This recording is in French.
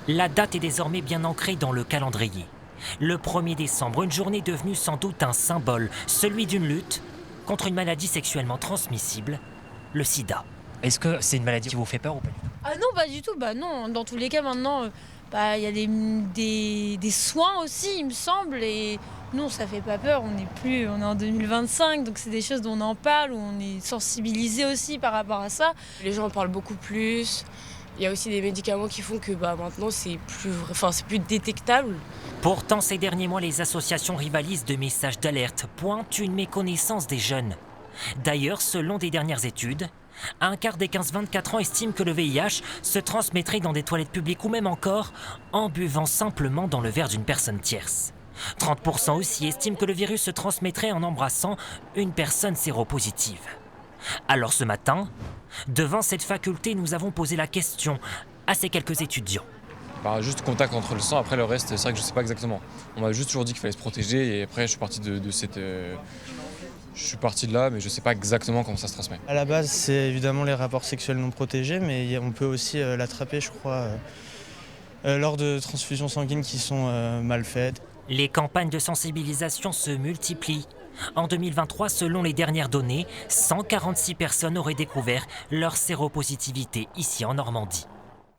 La date est désormais bien ancrée dans le calendrier. Le 1er décembre, une journée devenue sans doute un symbole, celui d'une lutte contre une maladie sexuellement transmissible, le sida. Est-ce que c'est une maladie qui vous fait peur ou pas du tout? Ah non, pas du tout. Bah non, dans tous les cas, maintenant, bah, il y a des soins aussi, il me semble. Et non, ça fait pas peur. On est en 2025, donc c'est des choses dont on en parle, où on est sensibilisé aussi par rapport à ça. Les gens en parlent beaucoup plus. Il y a aussi des médicaments qui font que maintenant c'est plus détectable. Pourtant, ces derniers mois, les associations rivalisent de messages d'alerte, pointent une méconnaissance des jeunes. D'ailleurs, selon des dernières études, un quart des 15-24 ans estiment que le VIH se transmettrait dans des toilettes publiques ou même encore en buvant simplement dans le verre d'une personne tierce. 30% aussi estiment que le virus se transmettrait en embrassant une personne séropositive. Alors ce matin, devant cette faculté, nous avons posé la question à ces quelques étudiants. Juste contact entre le sang, après le reste, c'est vrai que je sais pas exactement. On m'a juste toujours dit qu'il fallait se protéger et après je suis parti je suis parti de là, mais je sais pas exactement comment ça se transmet. À la base, c'est évidemment les rapports sexuels non protégés, mais on peut aussi l'attraper, je crois, lors de transfusions sanguines qui sont mal faites. Les campagnes de sensibilisation se multiplient. En 2023, selon les dernières données, 146 personnes auraient découvert leur séropositivité ici en Normandie.